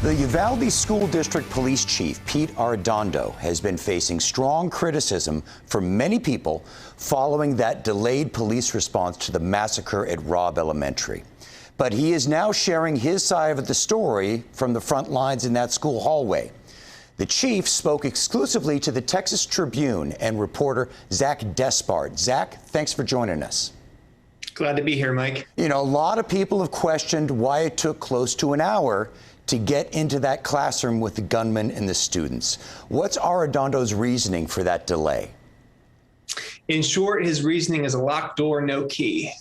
The Uvalde School District Police Chief, Pete Arredondo, has been facing strong criticism from many people following that delayed police response to the massacre at Robb Elementary. But he is now sharing his side of the story from the front lines in that school hallway. The chief spoke exclusively to the Texas Tribune and reporter Zach Despard. Zach, thanks for joining us. Glad to be here, Mike. You know, a lot of people have questioned why it took close to an hour to get into that classroom with the gunman and the students. What's Arredondo's reasoning for that delay? In short, his reasoning is a locked door, no key.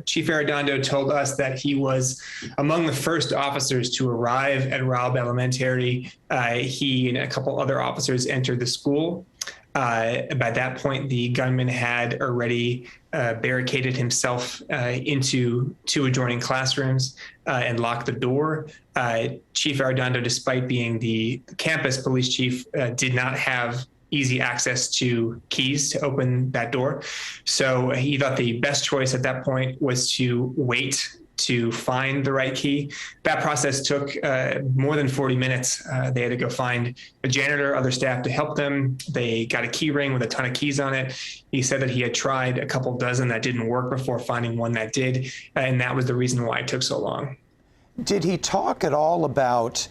Chief Arredondo told us that he was among the first officers to arrive at Robb Elementary. He and a couple other officers entered the school. By that point, the gunman had already barricaded himself into two adjoining classrooms and locked the door. Chief Arredondo, despite being the campus police chief, did not have easy access to keys to open that door. So he thought the best choice at that point was to wait to find the right key. That process took more than 40 minutes. They had to go find a janitor, other staff to help them. They got a key ring with a ton of keys on it. He said that he had tried a couple dozen that didn't work before finding one that did, and that was the reason why it took so long. Did he talk at all about,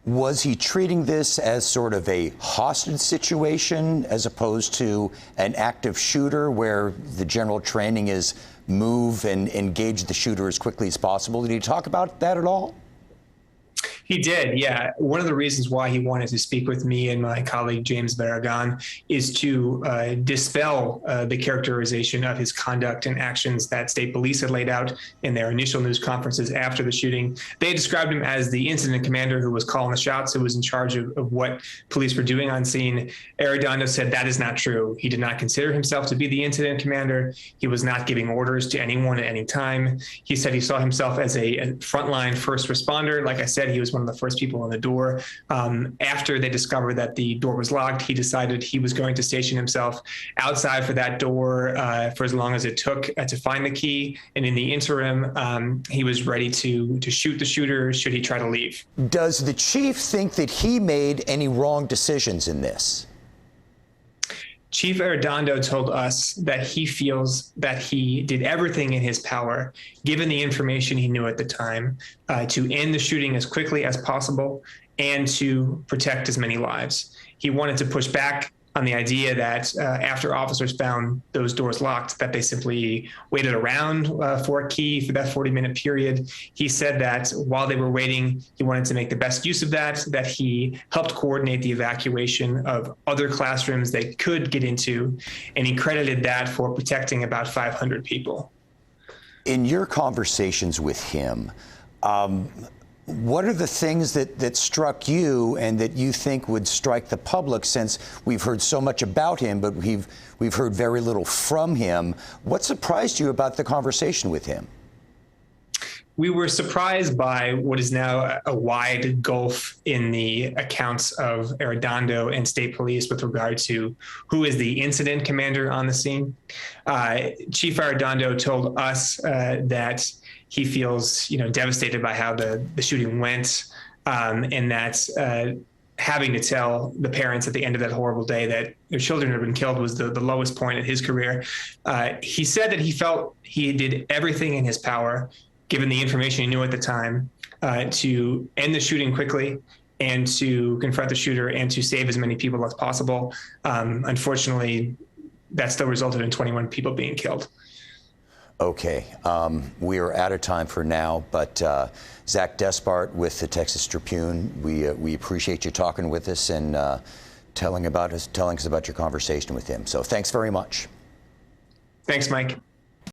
was he treating this as sort of a hostage situation as opposed to an active shooter where the general training is move and engage the shooter as quickly as possible? Did he talk about that at all? He did, yeah. One of the reasons why he wanted to speak with me and my colleague James Barragan is to dispel the characterization of his conduct and actions that state police had laid out in their initial news conferences after the shooting. They described him as the incident commander who was calling the shots, who was in charge of what police were doing on scene. Arredondo said that is not true. He did not consider himself to be the incident commander. He was not giving orders to anyone at any time. He said he saw himself as a frontline first responder. Like I said, he was one of the first people in the door. After they discovered that the door was locked, he decided he was going to station himself outside for that door for as long as it took to find the key. And in the interim, he was ready to shoot the shooter should he try to leave. Does the chief think that he made any wrong decisions in this? Chief Arredondo told us that he feels that he did everything in his power, given the information he knew at the time, to end the shooting as quickly as possible and to protect as many lives. He wanted to push back on the idea that after officers found those doors locked, that they simply waited around for a key for that 40-minute period. He said that while they were waiting, he wanted to make the best use of that he helped coordinate the evacuation of other classrooms they could get into, and he credited that for protecting about 500 people. In your conversations with him, what are the things that struck you and that you think would strike the public, since we've heard so much about him, but we've heard very little from him? What surprised you about the conversation with him? We were surprised by what is now a wide gulf in the accounts of Arredondo and state police with regard to who is the incident commander on the scene. Chief Arredondo told us that he feels, devastated by how the shooting went, and that having to tell the parents at the end of that horrible day that their children had been killed was the lowest point in his career. He said that he felt he did everything in his power, given the information he knew at the time, to end the shooting quickly and to confront the shooter and to save as many people as possible. Unfortunately, that still resulted in 21 people being killed. Okay, we are out of time for now, but Zach Despard with the Texas Tribune, we appreciate you talking with us and telling us about your conversation with him. So thanks very much. Thanks, Mike.